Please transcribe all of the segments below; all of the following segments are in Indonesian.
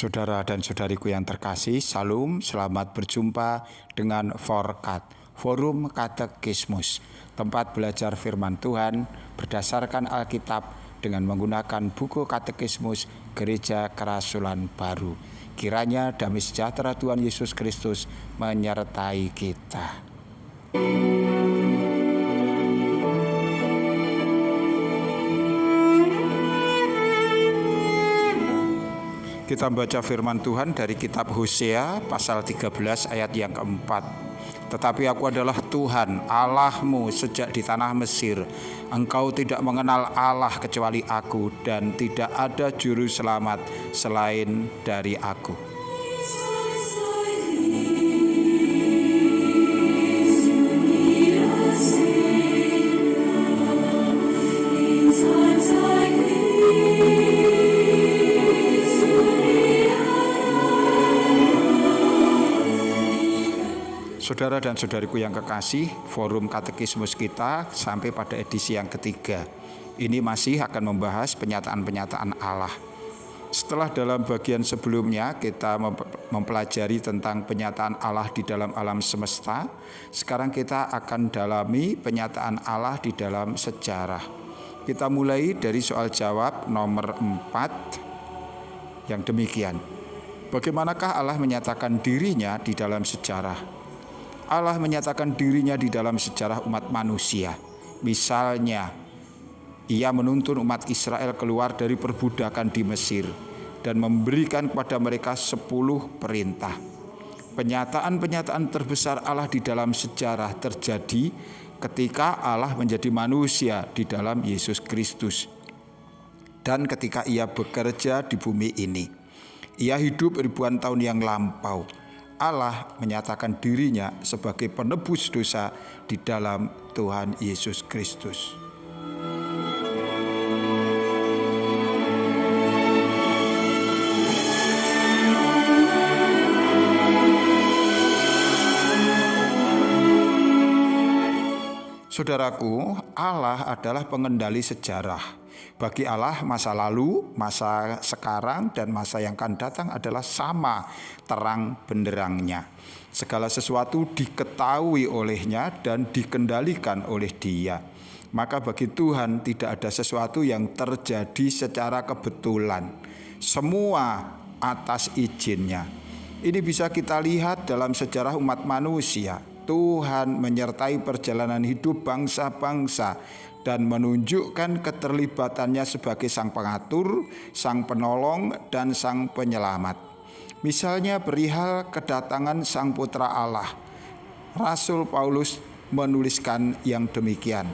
Saudara dan saudariku yang terkasih, Salam, selamat berjumpa dengan Forkat, Forum Katekismus, tempat belajar firman Tuhan berdasarkan Alkitab dengan menggunakan buku Katekismus Gereja Kerasulan Baru. Kiranya damai sejahtera Tuhan Yesus Kristus menyertai kita. Kita membaca firman Tuhan dari kitab Hosea pasal 13 ayat yang keempat. Tetapi aku adalah Tuhan Allahmu sejak di tanah Mesir. Engkau tidak mengenal Allah kecuali aku, dan tidak ada juru selamat selain dari aku. Saudara dan saudariku yang kekasih, forum katekismus kita sampai pada edisi yang ketiga. Ini masih akan membahas penyataan-penyataan Allah. Setelah dalam bagian sebelumnya kita mempelajari tentang penyataan Allah di dalam alam semesta, sekarang kita akan dalami penyataan Allah di dalam sejarah. Kita mulai dari soal jawab nomor 4 yang demikian. Bagaimanakah Allah menyatakan dirinya di dalam sejarah? Allah menyatakan dirinya di dalam sejarah umat manusia. Misalnya, Ia menuntun umat Israel keluar dari perbudakan di Mesir dan memberikan kepada mereka 10 perintah. Penyataan-penyataan terbesar Allah di dalam sejarah terjadi ketika Allah menjadi manusia di dalam Yesus Kristus dan ketika Ia bekerja di bumi ini. Ia hidup ribuan tahun yang lampau. Allah menyatakan dirinya sebagai penebus dosa di dalam Tuhan Yesus Kristus. Saudaraku, Allah adalah pengendali sejarah. Bagi Allah, masa lalu, masa sekarang, dan masa yang akan datang adalah sama terang benderangnya. Segala sesuatu diketahui olehnya dan dikendalikan oleh Dia. Maka bagi Tuhan tidak ada sesuatu yang terjadi secara kebetulan. Semua atas izinnya. Ini bisa kita lihat dalam sejarah umat manusia. Tuhan menyertai perjalanan hidup bangsa-bangsa dan menunjukkan keterlibatannya sebagai sang pengatur, sang penolong, dan sang penyelamat. Misalnya perihal kedatangan sang putra Allah. Rasul Paulus menuliskan yang demikian.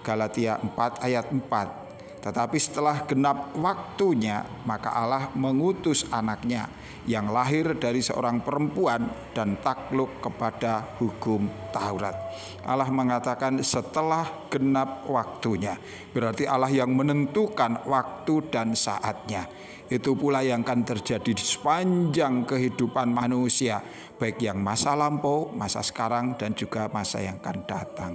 Galatia 4 ayat 4. Tetapi setelah genap waktunya, maka Allah mengutus anaknya yang lahir dari seorang perempuan dan takluk kepada hukum Taurat. Allah mengatakan setelah genap waktunya. Berarti Allah yang menentukan waktu dan saatnya. Itu pula yang akan terjadi di sepanjang kehidupan manusia, baik yang masa lampau, masa sekarang, dan juga masa yang akan datang.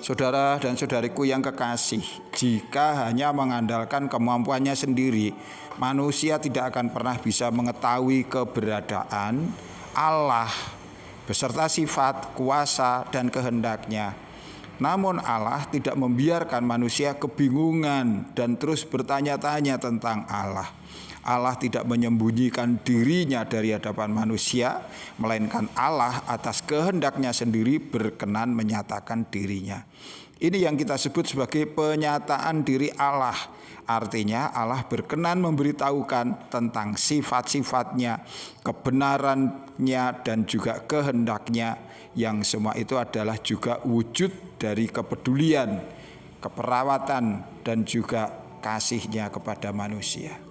Saudara dan saudariku yang kekasih, jika hanya mengandalkan kemampuannya sendiri, manusia tidak akan pernah bisa mengetahui keberadaan Allah beserta sifat, kuasa, dan kehendaknya. Namun Allah tidak membiarkan manusia kebingungan dan terus bertanya-tanya tentang Allah. Allah tidak menyembunyikan dirinya dari hadapan manusia, melainkan Allah atas kehendaknya sendiri berkenan menyatakan dirinya. Ini yang kita sebut sebagai penyataan diri Allah. Artinya Allah berkenan memberitahukan tentang sifat-sifatnya, kebenarannya, dan juga kehendaknya, yang semua itu adalah juga wujud dari kepedulian, keperawatan, dan juga kasihnya kepada manusia.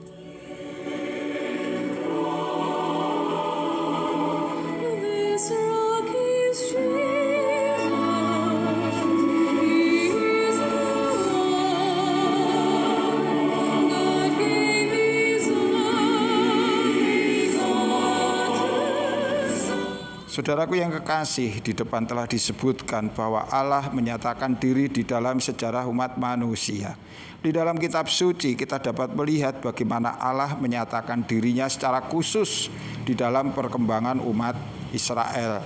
Saudaraku yang kekasih, di depan telah disebutkan bahwa Allah menyatakan diri di dalam sejarah umat manusia. Di dalam kitab suci kita dapat melihat bagaimana Allah menyatakan dirinya secara khusus di dalam perkembangan umat Israel.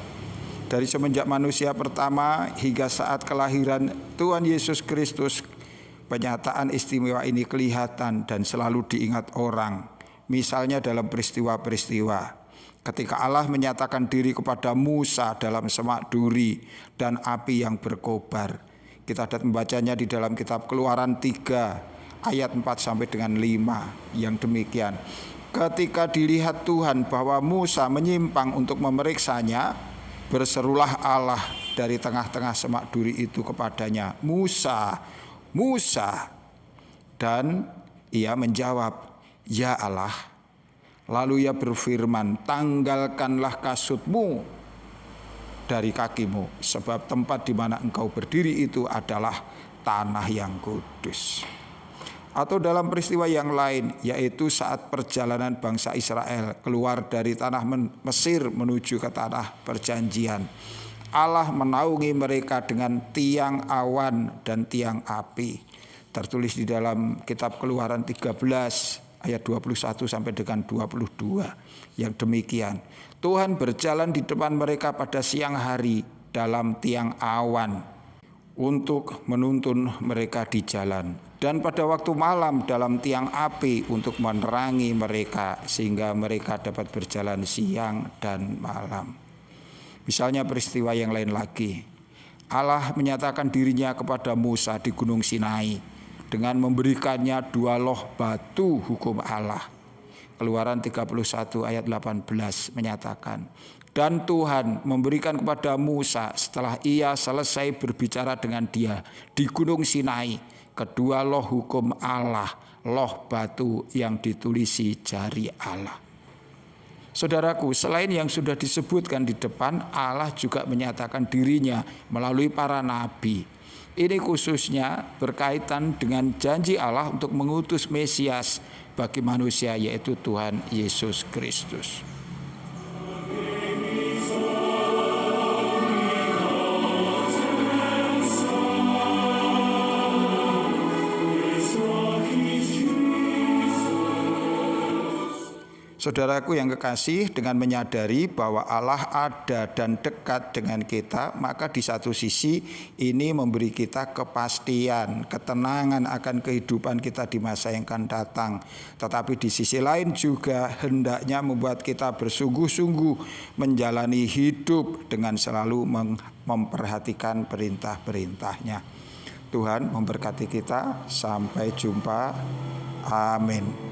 Dari semenjak manusia pertama hingga saat kelahiran Tuhan Yesus Kristus, penyataan istimewa ini kelihatan dan selalu diingat orang. Misalnya dalam peristiwa-peristiwa ketika Allah menyatakan diri kepada Musa dalam semak duri dan api yang berkobar. Kita dapat membacanya di dalam kitab Keluaran 3 ayat 4 sampai dengan 5 yang demikian. Ketika dilihat Tuhan bahwa Musa menyimpang untuk memeriksanya, berserulah Allah dari tengah-tengah semak duri itu kepadanya, "Musa, Musa." Dan ia menjawab, "Ya Allah." Lalu ia berfirman, "Tanggalkanlah kasutmu dari kakimu, sebab tempat di mana engkau berdiri itu adalah tanah yang kudus." Atau dalam peristiwa yang lain, yaitu saat perjalanan bangsa Israel keluar dari tanah Mesir menuju ke tanah perjanjian, Allah menaungi mereka dengan tiang awan dan tiang api. Tertulis di dalam kitab Keluaran 13 ayat 21 sampai dengan 22 yang demikian. Tuhan berjalan di depan mereka pada siang hari dalam tiang awan untuk menuntun mereka di jalan, dan pada waktu malam dalam tiang api untuk menerangi mereka sehingga mereka dapat berjalan siang dan malam. Misalnya peristiwa yang lain lagi, Allah menyatakan dirinya kepada Musa di Gunung Sinai dengan memberikannya 2 loh batu hukum Allah. Keluaran 31 ayat 18 menyatakan, dan Tuhan memberikan kepada Musa setelah ia selesai berbicara dengan dia di Gunung Sinai 2 loh hukum Allah, loh batu yang ditulisi jari Allah. Saudaraku, selain yang sudah disebutkan di depan, Allah juga menyatakan dirinya melalui para nabi. Ini khususnya berkaitan dengan janji Allah untuk mengutus Mesias bagi manusia, yaitu Tuhan Yesus Kristus. Saudaraku yang kekasih, dengan menyadari bahwa Allah ada dan dekat dengan kita, maka di satu sisi ini memberi kita kepastian, ketenangan akan kehidupan kita di masa yang akan datang. Tetapi di sisi lain juga hendaknya membuat kita bersungguh-sungguh menjalani hidup dengan selalu memperhatikan perintah-perintahnya. Tuhan memberkati kita. Sampai jumpa. Amin.